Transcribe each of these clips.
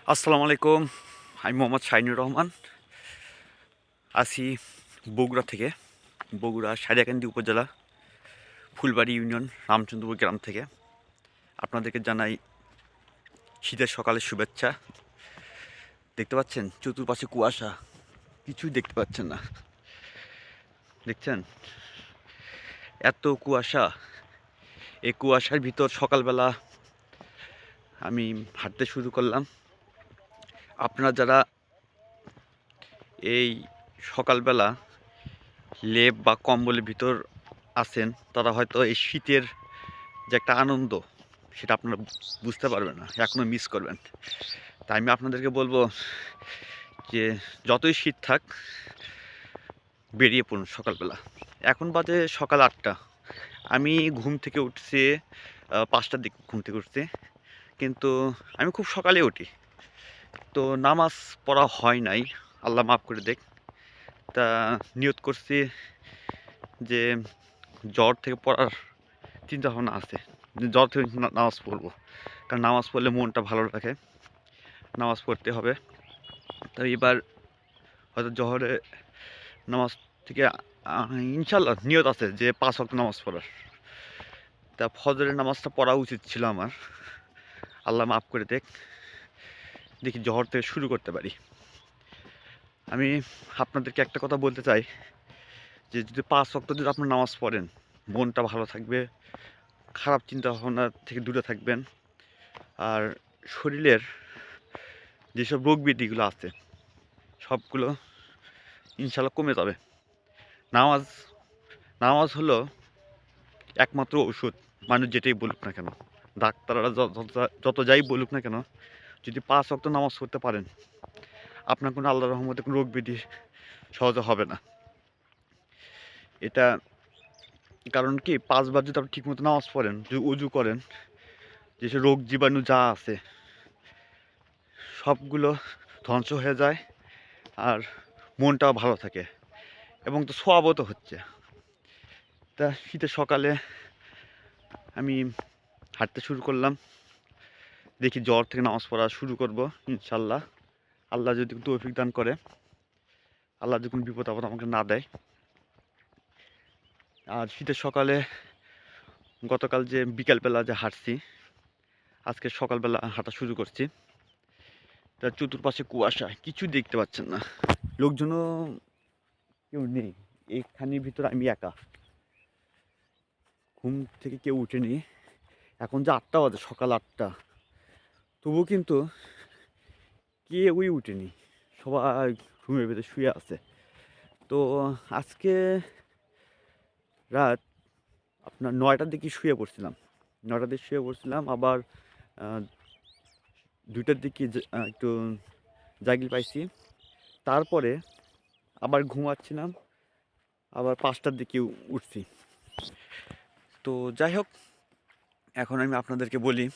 আসসালামু আলাইকুম। আমি মোহাম্মদ শাহিনুর রহমান। আছি বগুড়া থেকে। বগুড়া সারিয়াকান্দি উপজেলা ফুলবাড়ি ইউনিয়ন রামচন্দ্রপুর গ্রাম থেকে। আপনাদেরকে জানাই শীতের সকালের শুভেচ্ছা। দেখতে পাচ্ছেন চতুর্পাশে কুয়াশা, কিছুই দেখতে পাচ্ছেন না। দেখছেন এত কুয়াশা। এই কুয়াশার ভিতর সকালবেলা আমি হাঁটতে শুরু করলাম। আপনারা যারা এই সকালবেলা লেপ বা কম্বলের ভিতর আছেন, তারা হয়তো এই শীতের যে একটা আনন্দ, সেটা আপনারা বুঝতে পারবেন না, এখনও মিস করবেন। তাই আমি আপনাদেরকে বলবো যে যতই শীত থাক, বেরিয়ে পড়ুন সকালবেলা। এখন বাজে সকাল 8টা। আমি ঘুম থেকে উঠছি 5টার দিকে ঘুম থেকে উঠছি, কিন্তু আমি খুব সকালে উঠি। তো নামাজ পড়া হয় নাই, আল্লাহ মাফ করে দেখ। তা নিয়ত করছি যে জ্বর থেকে পড়ার চিন্তা ভাবনা আছে, যে জ্বর থেকে নামাজ পড়বো, কারণ নামাজ পড়লে মনটা ভালো রাখে। নামাজ পড়তে হবে। তো এবার হয়তো জহরে নামাজ থেকে ইনশাল্লাহ নিয়ত আছে যে 5 ওয়াক্ত নামাজ পড়ার। তা ফজরের নামাজটা পড়া উচিত ছিল আমার, আল্লাহ মাফ করে দেখ। দেখি জহর থেকে শুরু করতে পারি। আমি আপনাদেরকে একটা কথা বলতে চাই, যে যদি 5 ওয়াক্ত যদি আপনার নামাজ পড়েন, মনটা ভালো থাকবে, খারাপ চিন্তা ভাবনা থেকে দূরে থাকবেন, আর শরীরের যেসব রোগ ব্যাধিগুলো আছে সবগুলো ইনশাল্লাহ কমে যাবে। নামাজ নামাজ হলো একমাত্র ওষুধ। মানুষ যেটাই বলুক না কেন, ডাক্তাররা যত যাই বলুক না কেন, যদি 5 ওয়াক্ত নামাজ পড়তে পারেন, আপনার কোনো আল্লাহর রহমতে কোনো রোগ ব্যাধি সহজে হবে না। এটা কারণ কি, 5 বার যদি আপনি ঠিকমতো নামাজ পড়েন, যদি উজু করেন, যেসব রোগ জীবাণু যা আছে সবগুলো ধ্বংস হয়ে যায়, আর মনটাও ভালো থাকে, এবং তো সোয়াবও তো হচ্ছে। তা শীতের সকালে আমি হাঁটতে শুরু করলাম। দেখি জ্বর থেকে নামাজ পড়া শুরু করব ইনশাল্লাহ, আল্লাহ যদি তৌফিক দান করে, আল্লাহ যদি কোনো বিপদ আপদ আমাকে না দেয়। আর শীতের সকালে গতকাল যে বিকালবেলা যে হাঁটছি, আজকে সকালবেলা হাঁটা শুরু করছি। তার চতুর্পাশে কুয়াশা, কিছু দেখতে পাচ্ছেন না, লোকজনও কেউ নেই। এইখানের ভিতরে আমি একা, ঘুম থেকে কেউ উঠেনি। এখন যে 8টা বাজে, সকাল 8টা, তবুও কিন্তু কেউই উঠেনি, সবাই ঘুমের ভেতরে শুয়ে আছে। তো আজকে রাত আপনার 9টার দিকে শুয়ে পড়ছিলাম। 9টার দিকে শুয়ে পড়ছিলাম, আবার 2টার দিকে একটু জাগিল পাইছি। তারপরে আবার ঘুমাচ্ছিলাম, আবার 5টার দিকে উঠছি। তো যাই হোক, এখন আমি আপনাদেরকে বলি,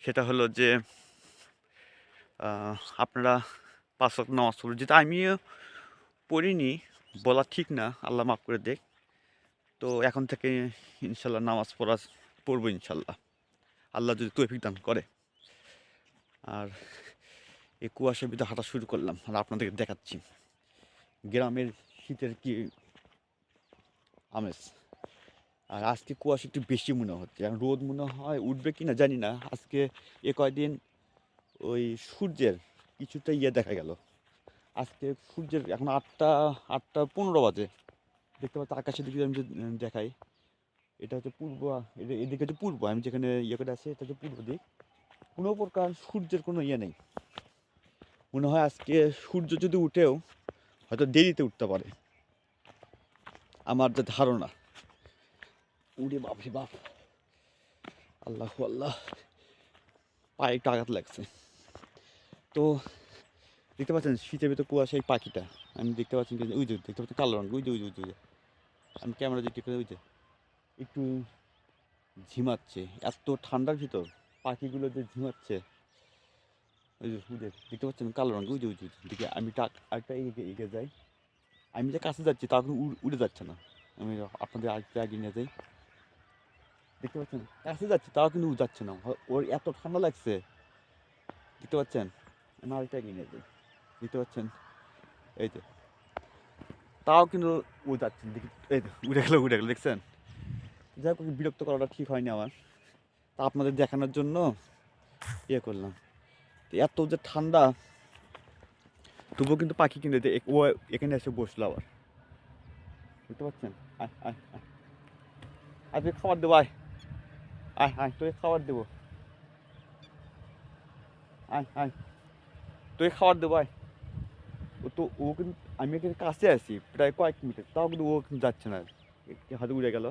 সেটা হলো যে আপনারা 5 ওয়াক্ত নামাজ পড়ুন। যেটা আমিও পড়িনি, বলা ঠিক না, আল্লাহ মাফ করে দেখ। তো এখন থেকে ইনশাল্লাহ নামাজ পড়বো ইনশাল্লাহ, আল্লাহ যদি তৌফিক দান করে। আর এই কুয়াশার ভিতরে হাঁটা শুরু করলাম, আর আপনাদেরকে দেখাচ্ছি গ্রামের শীতের কি আমেজ। আর আজকে কুয়াশা একটু বেশি মনে হচ্ছে, এখন রোদ মনে হয় উঠবে কি না জানি না। আজকে এ কয়দিন ওই সূর্যের কিছুটা দেখা গেল। আজকে সূর্যের এখন 8টা 15 বাজে। দেখতে পাচ্ছি আকাশের দিকে আমি যদি দেখাই, এটা হচ্ছে পূর্ব, এদিকে হচ্ছে পূর্ব, আমি যেখানে করে আছি এটা হচ্ছে পূর্ব দিক। কোনো প্রকার সূর্যের কোনো নেই। মনে হয় আজকে সূর্য যদি উঠেও হয়তো দেরিতে উঠতে পারে, আমার যে ধারণা। উড়ে বাপরে বাপ, আল্লাহ আল্লাহ, পায়ে একটু আঘাত লাগছে। তো দেখতে পাচ্ছেন শীতের ভিতরে কুয়াশা, এই পাখিটা আমি দেখতে পাচ্ছি, ওই যে দেখতে পাচ্ছি কালো রঙ, ওই যে ওই যে ওই যে আমি ক্যামেরা দিকে ওই যে একটু ঝিমাচ্ছে। এত ঠান্ডার ভিতর পাখিগুলো যে ঝিমাচ্ছে, ওই যে দেখতে পাচ্ছেন কালো রঙ, ওই যে ওই যে দিকে আমি আরেকটা এগিয়ে যাই। আমি যে কাছে যাচ্ছি তা এখন উড়ে যাচ্ছে না। আমি আপনাদের আরেকটু আগে নিয়ে যাই। দেখতে পাচ্ছেন কাছে যাচ্ছে, তাও কিন্তু যাচ্ছে না। ওর এত ঠান্ডা লাগছে। দেখতে দেখতে পাচ্ছেন, নালটা কিনে দিই, দেখতে পাচ্ছেন, এই যে তাও কিন্তু ও যাচ্ছেন, দেখি এই তো উড়ে গেল দেখছেন। যাই হোক, বিরক্ত করাটা ঠিক হয়নি আমার, তা আপনাদের দেখানোর জন্য ইয়ে করলাম। এত যে ঠান্ডা, তবুও কিন্তু পাখি কিনে দেয়, ও এখানে এসে বসলো আবার, বুঝতে পারছেন। আয় আয় আয়, তুই খাবার দেবো, আয় আয় আয়, তুই খাবার দেবো, আয় আয়, তুই খাবার দেবো, আয়। ও কিন্তু আমি এখানে কাছে আছি প্রায় কয়েক মিটার, তাও কিন্তু ও কিন্তু যাচ্ছে না, হয়তো উড়ে গেল।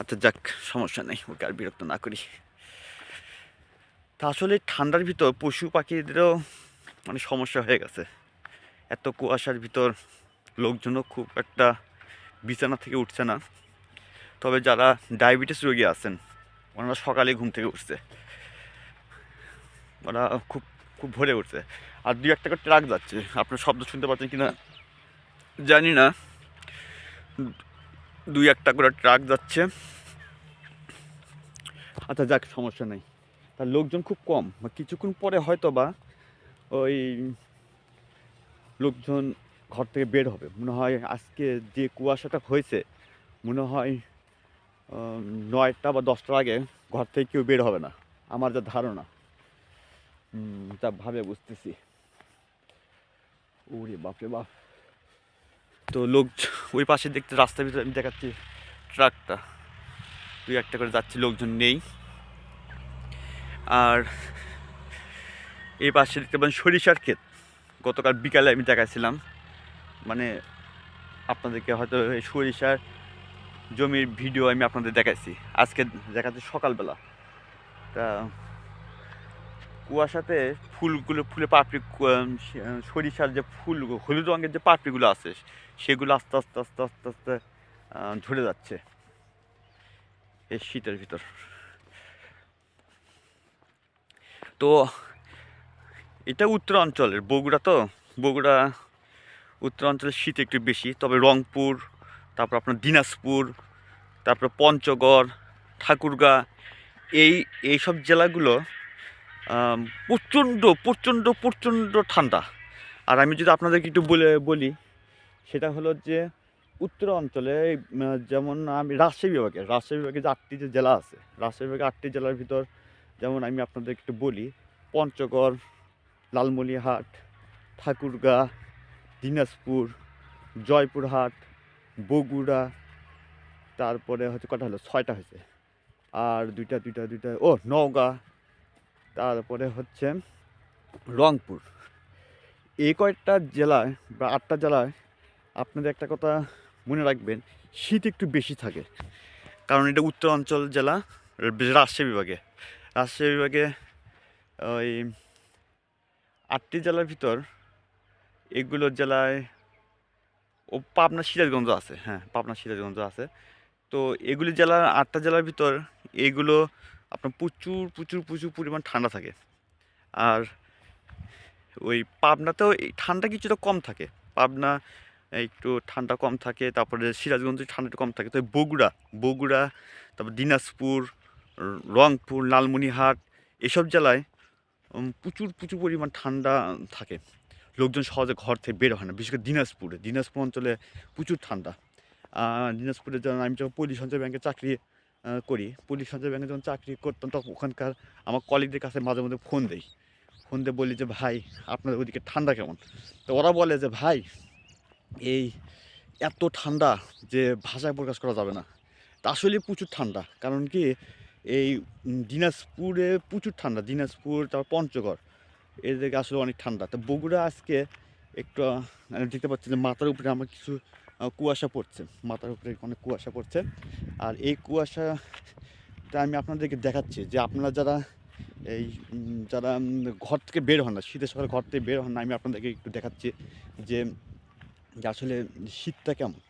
আচ্ছা যাক, সমস্যা নেই, ওকে আর বিরক্ত না করি। তা আসলে ঠান্ডার ভিতর পশু পাখিদেরও মানে সমস্যা হয়ে গেছে। এত কুয়াশার ভিতর লোকজনও খুব একটা বিছানা থেকে উঠছে না। তবে যারা ডায়াবেটিস রোগী আছেন, ওনারা সকালে ঘুম থেকে উঠছে, ওরা খুব খুব ভোরে উঠছে। আর দুই একটা করে ট্রাক যাচ্ছে, আপনার শব্দ শুনতে পাচ্ছেন কিনা জানি না, দুই একটা করে ট্রাক যাচ্ছে। আচ্ছা যাক, সমস্যা নেই। তার লোকজন খুব কম, কিছুক্ষণ পরে হয়তো বা ওই লোকজন ঘর থেকে বের হবে মনে হয়। আজকে যে কুয়াশাটা হয়েছে, মনে হয় 9টা বা 10টার আগে ঘর থেকে কেউ বের হবে না, আমার যা ধারণা। তা ভাবে বুঝতেছি। ওরে বাপরে বাপ। তো লোক ওই পাশে দেখতে, রাস্তার ভিতরে আমি দেখাচ্ছি ট্রাকটা দুই একটা করে যাচ্ছে, লোকজন নেই। আর এই পাশে দেখতে পাবেন সরিষার ক্ষেত, গতকাল বিকালে আমি দেখাচ্ছিলাম, মানে আপনাদেরকে হয়তো এই সরিষার জমির ভিডিও আমি আপনাদের দেখাইছি, আজকে দেখাচ্ছি সকালবেলা। তা কুয়াশাতে ফুলে পাপড়ি, সরিষার যে ফুল হলুদ রঙের যে পাপড়িগুলো আছে, সেগুলো আস্তে আস্তে আস্তে আস্তে আস্তে ঝরে যাচ্ছে এই শীতের ভিতর। তো এটা উত্তরাঞ্চলের বগুড়া, তো বগুড়া উত্তরাঞ্চলের শীত একটু বেশি। তবে রংপুর, তারপর আপনার দিনাজপুর, তারপর পঞ্চগড়, ঠাকুরগাঁ, এইসব জেলাগুলো প্রচণ্ড প্রচণ্ড প্রচণ্ড ঠান্ডা। আর আমি যদি আপনাদেরকে একটু বলি, সেটা হলো যে উত্তর অঞ্চলে, যেমন আমি রাজশাহী বিভাগে যে 8টি যে জেলা আছে, রাজশাহী বিভাগে 8টি জেলার ভিতর যেমন আমি আপনাদেরকে একটু বলি, পঞ্চগড়, লালমনিরহাট, ঠাকুরগাঁ, দিনাজপুর, জয়পুরহাট, বগুড়া, তারপরে হচ্ছে কটা হলো, 6টা হয়েছে, আর দুইটা, ও নওগাঁ, তারপরে হচ্ছে রংপুর। এই কয়েকটা জেলায় বা 8টা জেলায় আপনাদের একটা কথা মনে রাখবেন, শীত একটু বেশি থাকে, কারণ এটা উত্তরাঞ্চল জেলা, রাজশাহী বিভাগে ওই 8টি জেলার ভিতর এগুলো জেলায়, ও পাবনা সিরাজগঞ্জ আছে, হ্যাঁ পাবনা সিরাজগঞ্জ আছে। তো এগুলি জেলার 8টা জেলার ভিতর এইগুলো আপনার প্রচুর প্রচুর প্রচুর পরিমাণ ঠান্ডা থাকে। আর ওই পাবনাতেও এই ঠান্ডা কিছুটা কম থাকে, পাবনা একটু ঠান্ডা কম থাকে, তারপরে সিরাজগঞ্জে ঠান্ডাটা কম থাকে। তো বগুড়া, তারপর দিনাজপুর, রংপুর, লালমনিরহাট, এসব জেলায় প্রচুর প্রচুর পরিমাণ ঠান্ডা থাকে, লোকজন সহজে ঘর থেকে বের হয় না। বিশেষ করে দিনাজপুর অঞ্চলে প্রচুর ঠান্ডা। দিনাজপুরে যেমন আমি যখন পল্লী সঞ্চয় ব্যাংকে চাকরি করি, পল্লী সঞ্চয় ব্যাংকে যখন চাকরি করতাম, তখন ওখানকার আমার কলিগদের কাছে মাঝে মধ্যে ফোন দিয়ে বলি যে ভাই আপনাদের ওদিকে ঠান্ডা কেমন। তো ওরা বলে যে ভাই এই এত ঠান্ডা যে ভাষায় প্রকাশ করা যাবে না। তা আসলে প্রচুর ঠান্ডা, কারণ কি এই দিনাজপুরে প্রচুর ঠান্ডা, দিনাজপুর তারপর পঞ্চগড় এদিকে আসলে অনেক ঠান্ডা। তো বগুড়া আজকে একটু দেখতে পাচ্ছি যে মাথার উপরে আমার কিছু কুয়াশা পড়ছে, মাথার উপরে অনেক কুয়াশা পড়ছে। আর এই কুয়াশাটা আমি আপনাদেরকে দেখাচ্ছি যে আপনারা যারা ঘর থেকে বের হন না, শীতের সকালে ঘর থেকে বের হন না, আমি আপনাদেরকে একটু দেখাচ্ছি যে আসলে শীতটা কেমন।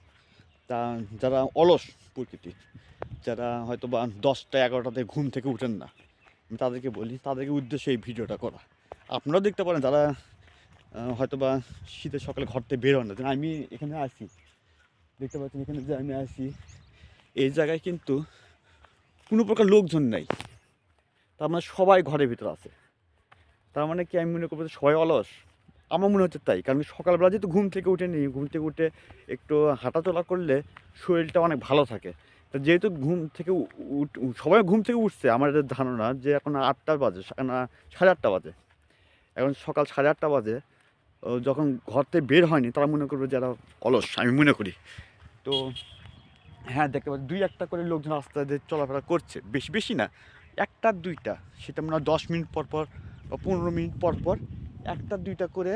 তা যারা অলস প্রকৃতি, যারা হয়তো বা 10টা 11টাতে ঘুম থেকে উঠেন না, আমি তাদেরকে বলি, তাদেরকে উদ্দেশ্যে এই ভিডিওটা করা। আপনারাও দেখতে পারেন যারা হয়তো বা শীতের সকালে ঘর থেকে বের হন না। আমি এখানে আসি, দেখতে পাচ্ছেন এখানে যে আমি আসি, এই জায়গায় কিন্তু কোনো প্রকার লোকজন নেই, তার মানে সবাই ঘরের ভিতরে আছে। তার মানে কি আমি মনে করবো যে সবাই অলস? আমার মনে হচ্ছে তাই। কারণ সকালবেলা যেহেতু ঘুম থেকে উঠে নিই, ঘুম থেকে উঠে একটু হাঁটাচলা করলে শরীরটা অনেক ভালো থাকে। তো যেহেতু ঘুম থেকে সবাই ঘুম থেকে উঠছে, আমার এটা ধারণা যে এখন ৮টা বাজে, না ৮:৩০ বাজে। এখন সকাল ৮:৩০ বাজে। যখন ঘর থেকে বের হয়নি তারা মনে করবে যে এরা অলস, আমি মনে করি। তো হ্যাঁ, দেখতে পাচ্ছি ২-১টা করে লোকজন রাস্তা দিয়ে চলাফেরা করছে। বেশি, বেশি না। ১টা ২টা, সেটা মনে হয় ১০ মিনিট পর, পর বা ১৫ মিনিট পর, পর ১টা ২টা করে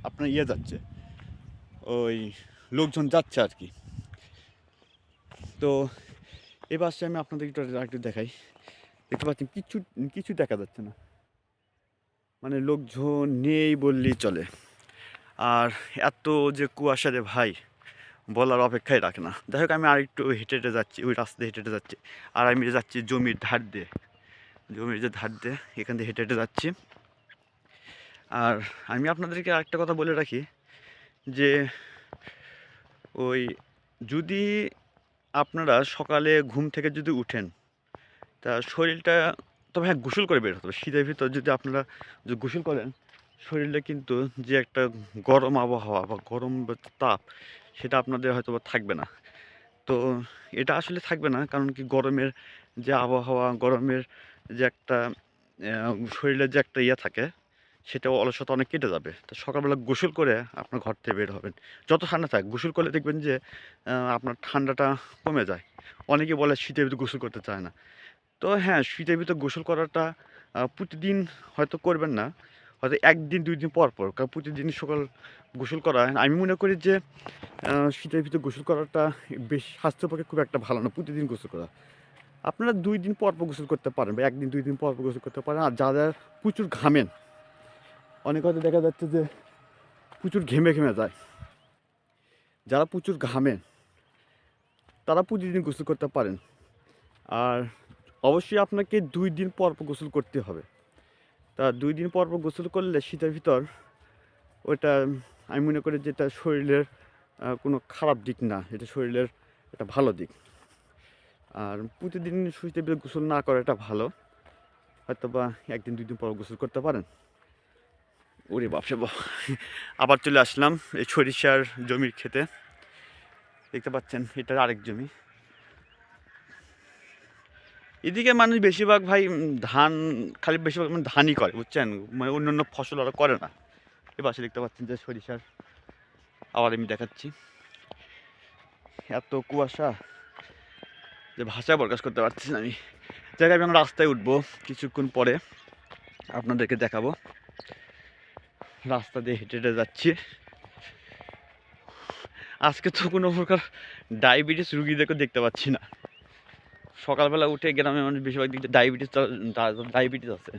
আপনার যাচ্ছে। ওই লোকজন যাচ্ছে আরকি। তো এই পাশে আমি আপনাদেরকে আরেকটু দেখাই। দেখতে পাচ্ছেন কিছু দেখা যাচ্ছে না। মানে লোকজন নেই বললেই চলে। আর এত যে কুয়াশা রে ভাই, বলার অপেক্ষাই রাখে না। যাই হোক, আমি আরেকটু হেঁটে, হেঁটে যাচ্ছি। ওই রাস্তা দিয়ে হেঁটে, হেঁটে যাচ্ছি। আর আমি যাচ্ছি জমির ধার দিয়ে। জমির যে ধার দিয়ে, এখান দিয়ে হেঁটে, হেঁটে যাচ্ছি। আর আমি আপনাদেরকে আরেকটা কথা বলে রাখি যে ওই যদি আপনারা সকালে ঘুম থেকে যদি উঠেন, তা শরীরটা, তবে হ্যাঁ, গোসল করে বের হতে হবে। শীতের ভিতর যদি আপনারা গোসল করেন, শরীরে কিন্তু যে একটা গরম আবহাওয়া বা গরম বা তাপ, সেটা আপনাদের হয়তো বা থাকবে না। তো এটা আসলে থাকবে না, কারণ কি গরমের যে আবহাওয়া, গরমের যে একটা শরীরের যে একটা থাকে, সেটা অলসতা অনেক কেটে যাবে। তো সকালবেলা গোসল করে আপনার ঘর থেকে বের হবেন। যত ঠান্ডা থাক, গোসল করলে দেখবেন যে আপনার ঠান্ডাটা কমে যায়। অনেকে বলে শীতের ভিতরে গোসল করতে চায় না। তো হ্যাঁ, শীতের ভিতরে গোসল করাটা প্রতিদিন হয়তো করবেন না, হয়তো ১ দিন ২ দিন পর, পর। কারণ প্রতিদিন সকাল গোসল করা, আমি মনে করি যে শীতের ভিতরে গোসল করাটা বেশ স্বাস্থ্যের পক্ষে খুব একটা ভালো না, প্রতিদিন গোসল করা। আপনারা ২ দিন পর, পর গোসল করতে পারেন বা ১ দিন ২ দিন পর, পর গোসল করতে পারেন। আর যারা প্রচুর ঘামেন, অনেক হয়তো দেখা যাচ্ছে যে প্রচুর ঘেমে, ঘেমে যায়। যারা প্রচুর ঘামেন তারা প্রতিদিন গোসল করতে পারেন। আর অবশ্যই আপনাকে ২ দিন পর, পর গোসল করতে হবে। তা ২ দিন পর, পর গোসল করলে শীতের ভিতর ওইটা, আমি মনে করি যে এটা শরীরের কোনো খারাপ দিক না, এটা শরীরের একটা ভালো দিক। আর প্রতিদিন শীতের ভিতরে গোসল না করাটা ভালো। হয়তো বা ১ দিন ২ দিন পর গোসল করতে পারেন। ওরে বাপরে বাপ! আবার চলে আসলাম এই সরিষার জমির ক্ষেতে। দেখতে পাচ্ছেন, এটা আরেক জমি। এদিকে মানুষ বেশিরভাগ ভাই ধান, খালি বেশিরভাগ মানে ধানই করে, বুঝছেন? মানে অন্যান্য ফসল ওরা করে না। এ পাশে দেখতে পাচ্ছেন যে সরিষার, আবার আমি দেখাচ্ছি। এত কুয়াশা যে ভাষায় প্রকাশ করতে পারছি না আমি। জায়গায় আমি রাস্তায় উঠবো কিছুক্ষণ পরে, আপনাদেরকে দেখাবো। রাস্তা দিয়ে হেঁটে, হেঁটে যাচ্ছি। আজকে তো কোনো প্রকার ডায়াবেটিস রুগীদেরকে দেখতে পাচ্ছি না। সকালবেলা উঠে গ্রামের মানুষ বেশিরভাগ দিক ডায়াবেটিস আছে।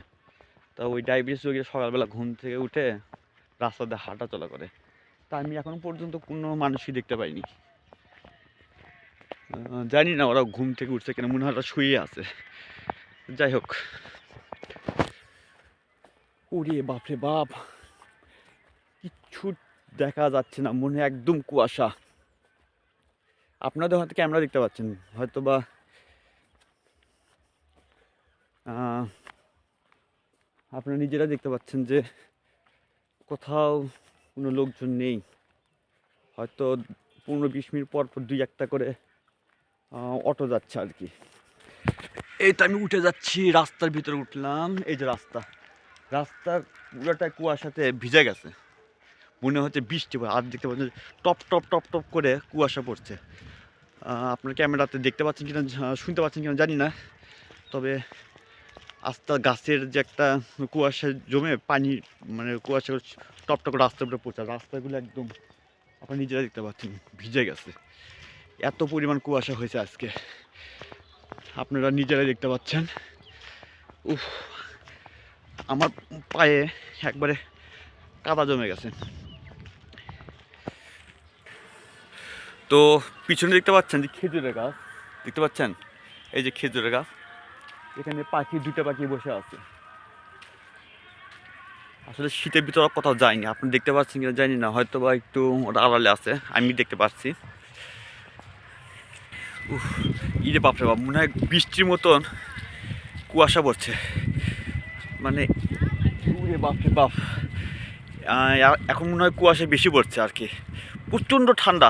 তা ওই ডায়াবেটিস রোগী সকালবেলা ঘুম থেকে উঠে রাস্তা দিয়ে হাঁটা চলা করে। তা আমি এখনো পর্যন্ত কোনো মানুষই দেখতে পাইনি। জানি না ওরা ঘুম থেকে উঠছে কেন, মনে হয় ওরা শুয়ে আছে। যাই হোক, ওরে বাপরে বাপ, কিচ্ছু দেখা যাচ্ছে না, মনে হয় একদম কুয়াশা। আপনাদের হয়তো ক্যামেরা দেখতে পাচ্ছেন, হয়তো বা আপনারা নিজেরা দেখতে পাচ্ছেন যে কোথাও কোনো লোকজন নেই। হয়তো ১৫-২০ মিনিট পর, পর ২-১টা করে অটো যাচ্ছে আর কি। এই তো আমি উঠে যাচ্ছি, রাস্তার ভিতরে উঠলাম। এই যে রাস্তার পুরোটা কুয়াশাতে ভিজে গেছে, মনে হচ্ছে বৃষ্টি পড়ে। আর দেখতে পাচ্ছেন টপ টপ টপ টপ করে কুয়াশা পড়ছে। আপনার ক্যামেরাতে দেখতে পাচ্ছেন কিনা, শুনতে পাচ্ছেন কিনা জানি না, তবে আস্তা গাছের যে একটা কুয়াশা জমে পানি, মানে কুয়াশা টপ টপ করে রাস্তার উপরে পড়ছে। রাস্তাগুলো একদম আপনারা নিজেরা দেখতে পাচ্ছেন ভিজে গেছে। এত পরিমাণ কুয়াশা হয়েছে আজকে, আপনারা নিজেরাই দেখতে পাচ্ছেন। উফ, আমার পায়ে একবারে কাদা জমে গেছে। তো পিছনে দেখতে পাচ্ছেন যে খেজুরের গাছ, দেখতে পাচ্ছেন? এই যে খেজুরের গাছ, এখানে দুটা পাখি বসে আছে। আসলে শীতের ভিতরে কোথাও যায়নি, আপনি দেখতে পাচ্ছেন কিনা জানি না, হয়তো বা একটু ওটা আড়ালে আছে, আমি দেখতে পাচ্ছি। উফ, ইরে বাপরে বাপ, মনে হয় বৃষ্টির মতন কুয়াশা পড়ছে। মানে ওরে বাপ রে বাপ, এখন মনে হয় কুয়াশা বেশি পড়ছে আর কি, প্রচণ্ড ঠান্ডা।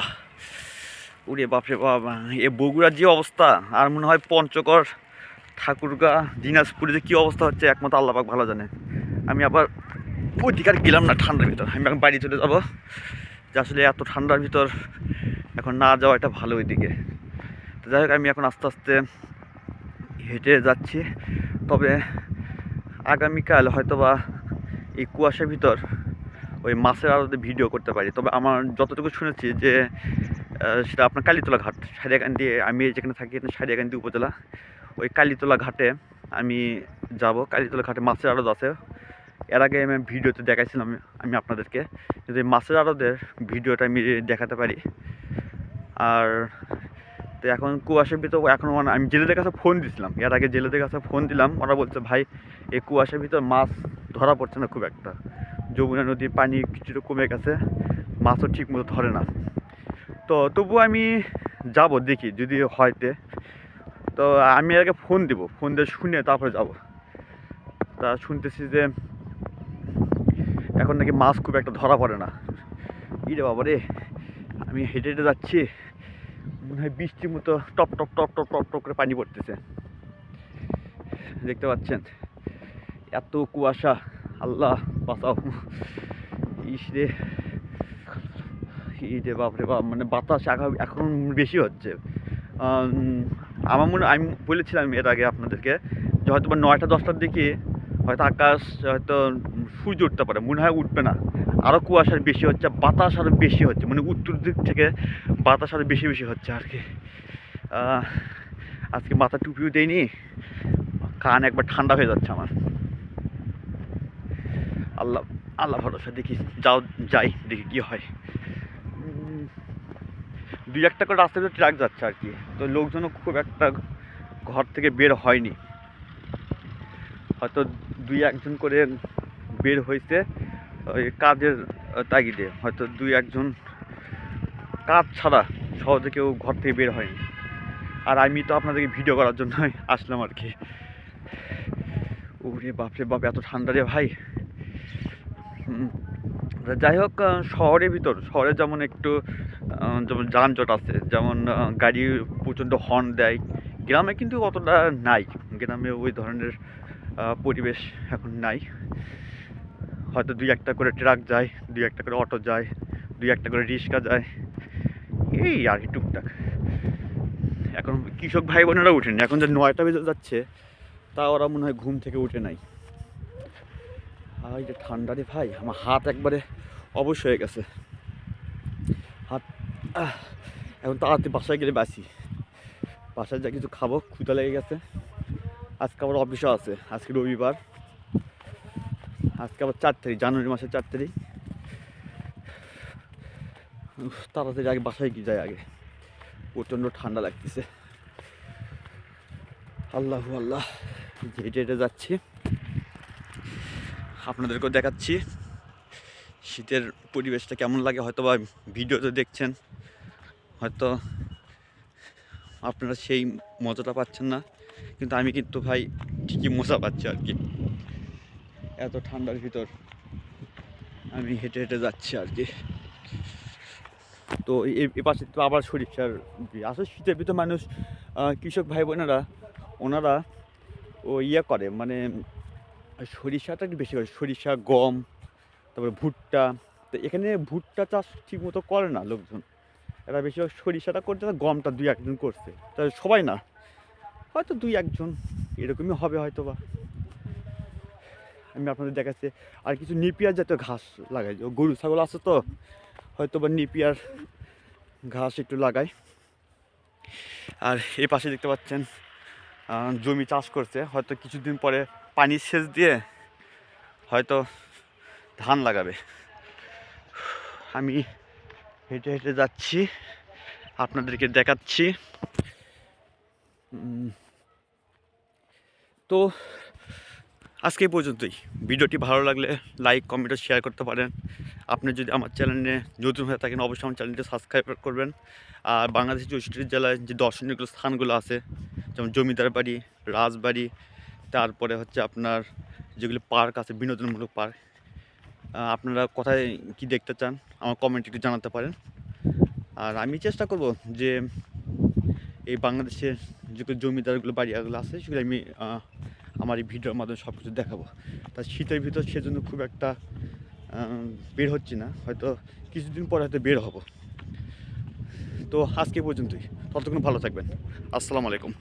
ওরে বাপ রে বাপ, এ বগুড়ার যে অবস্থা, আর মনে হয় পঞ্চগড়, ঠাকুরগাঁ, দিনাজপুরে যে কী অবস্থা হচ্ছে একমাত্র আল্লাহ পাক ভালো জানে। আমি আবার ওইদিকে আর গেলাম না ঠান্ডার ভিতর, আমি এখন বাড়ি চলে যাবো। যে আসলে এত ঠান্ডার ভিতর এখন না যাওয়া এটা ভালো ওইদিকে। তো যাই হোক, আমি এখন আস্তে আস্তে হেঁটে যাচ্ছি। তবে আগামীকাল হয়তোবা এই কুয়াশার ভিতর ওই মাছের আড়তে ভিডিও করতে পারি। তবে আমার যতটুকু শুনেছি যে সেটা আপনার কালীতলা ঘাট, সারিয়াকান্দি, আমি যেখানে থাকি সারিয়াকান্দি উপজেলা, ওই কালীতলা ঘাটে আমি যাব। কালীতলা ঘাটে মাছের আড়ত আছে। এর আগে আমি ভিডিওতে দেখাইছিলাম আমি আপনাদেরকে, যদি মাছের আড়তের ভিডিওটা আমি দেখাতে পারি। আর তো এখন কুয়াশার ভিতর এখন আমি জেলেদের কাছে ফোন দিয়েছিলাম, এর আগে জেলেদের কাছে ফোন দিলাম, ওরা বলছে ভাই এই কুয়াশার ভিতর মাছ ধরা পড়ছে না খুব একটা, যমুনা নদীর পানি কিছুটা কমে গেছে, মাছও ঠিক মতো ধরে না। তো তবু আমি যাব, দেখি যদি হয়তে। তো আমি আগে ফোন দিব, ফোন দিয়ে শুনে তারপরে যাব। তা শুনতেছি যে এখন নাকি মাছ খুব একটা ধরা পড়ে না। রে বাবা রে, আমি হেঁটে হেঁটে যাচ্ছি, মনে হয় বৃষ্টির মতো top top top top top top করে পানি পড়তেছে, দেখতে পাচ্ছেন। এত কুয়াশা, আল্লাহ বাঁচাও। ইস রে, রে বাপ রে বাপ, মানে বাতাস এখন বেশি হচ্ছে। আমার আমি বলেছিলাম এর আগে আপনাদেরকে যে হয়তো বা 9টা-10টার দিকে হয়তো আকাশ হয়তো সূর্য উঠতে পারে, মনে হয় উঠবে না, আরও কুয়াশার বেশি হচ্ছে, বাতাস আরও বেশি হচ্ছে, মানে উত্তর দিক থেকে বাতাস আরও বেশি বেশি হচ্ছে আর কি। আজকে মাথা টুপিও দেয়নি, কান একবার ঠান্ডা হয়ে যাচ্ছে আমার। আল্লাহ আল্লাহ ভরসা, দেখি যাই দেখি কি হয়। 2-1টা করে রাস্তায় ট্রাক যাচ্ছে আর কি, তো লোকজনও খুব একটা ঘর থেকে বের হয়নি, হয়তো 2-1জন করে বের হয়েছে ওই কাজের তাগিদে, হয়তো 2-1জন, কাজ ছাড়া সহজে কেউ ঘর থেকে বের হয়নি। আর আমি তো আপনাদেরকে ভিডিও করার জন্য আসলাম আর কি। ওরে বাপরে বাপ, এত ঠান্ডা রে ভাই। যাই হোক, শহরে যেমন একটু যেমন যানজট আছে, যেমন গাড়ি প্রচণ্ড হর্ন দেয়, গ্রামে কিন্তু অতটা নাই, গ্রামে ওই ধরনের পরিবেশ এখন নাই। হয়তো 2-1টা করে ট্রাক যায়, 2-1টা করে অটো যায়, 2-1টা করে রিক্সা যায়, এই আর কি টুকটাক। এখন কৃষক ভাই বোনেরা উঠেনি, এখন যে 9টা বেজে যাচ্ছে তা ওরা মনে হয় ঘুম থেকে উঠে নাই। আর এই যে ঠান্ডা রে ভাই, আমার হাত একবারে অবশ হয়ে গেছে, হাত। এখন তাড়াতাড়ি বাসায় গেলে বাসি, বাসায় যা কিছু খাবো, ক্ষুধা লেগে গেছে। আজকে আবার অফিসও আছে, আজকে রবিবার, আজকে আবার 4 তারিখ, জানুয়ারি মাসের 4 তারিখ। তাড়াতাড়ি আগে বাসায় গিয়ে যায়, আগে প্রচণ্ড ঠান্ডা লাগতেছে। আল্লাহ আল্লাহ, হেঁটে হেঁটে যাচ্ছি, আপনাদেরকেও দেখাচ্ছি শীতের পরিবেশটা কেমন লাগে। হয়তো বা ভিডিওতে দেখছেন, হয়তো আপনারা সেই মজাটা পাচ্ছেন না, কিন্তু আমি কিন্তু ভাই ঠিকই মজা পাচ্ছি আর কি। এত ঠান্ডার ভিতর আমি হেঁটে হেঁটে যাচ্ছি আর কি। তো এই পাশে তো আবার সরিষার, আসলে শীতের ভিতর মানুষ, কৃষক ভাই বোনেরা, ওনারা ও করে, মানে সরিষাটা একটু বেশি করে, সরিষা, গম, তারপরে ভুট্টা। তো এখানে ভুট্টা চাষ ঠিক মতো করে না লোকজন, এরা বেশিরভাগ সরিষাটা করছে, গমটা 2-1জন করছে, তাই সবাই না, হয়তো 2-1জন এরকমই হবে হয়তো বা। আমি আপনাদের দেখাচ্ছি, আর কিছু নিপিয়ার জাতীয় ঘাস লাগাই, গরু ছাগল আছে তো, হয়তো বা নিপিয়ার ঘাস একটু লাগাই। আর এই পাশে দেখতে পাচ্ছেন জমি চাষ করছে, হয়তো কিছুদিন পরে পানি সেচ দিয়ে হয়তো ধান লাগাবে। আমি হেঁটে হেঁটে যাচ্ছি, আপনাদেরকে দেখাচ্ছি। তো আজকে এই পর্যন্তই। ভিডিওটি ভালো লাগলে লাইক, কমেন্ট, শেয়ার করতে পারেন। আপনি যদি আমার চ্যানেলে নতুন হয়ে থাকেন, অবশ্যই আমার চ্যানেলটি সাবস্ক্রাইব করবেন। আর বাংলাদেশের 64 জেলায় যে দর্শনীয় স্থানগুলো আছে, যেমন জমিদার বাড়ি, রাজবাড়ি, তারপরে হচ্ছে আপনার যেগুলি পার্ক আছে, বিনোদনমূলক পার্ক। আপনারা কোথায় কি দেখতে চান আমার কমেন্ট একটু জানাতে পারেন। আর আমি চেষ্টা করব যে এই বাংলাদেশের যে জমিদারগুলো বাড়িগুলো আছে সেগুলো আমি আমার এই ভিডিওর মাধ্যমে সব কিছু দেখাবো। তা শীতের ভিতর সেজন্য খুব একটা বের হচ্ছি না, হয়তো কিছুদিন পরে হয়তো বের হব। তো আজকে পর্যন্তই, ততক্ষণ ভালো থাকবেন। আসসালামু আলাইকুম।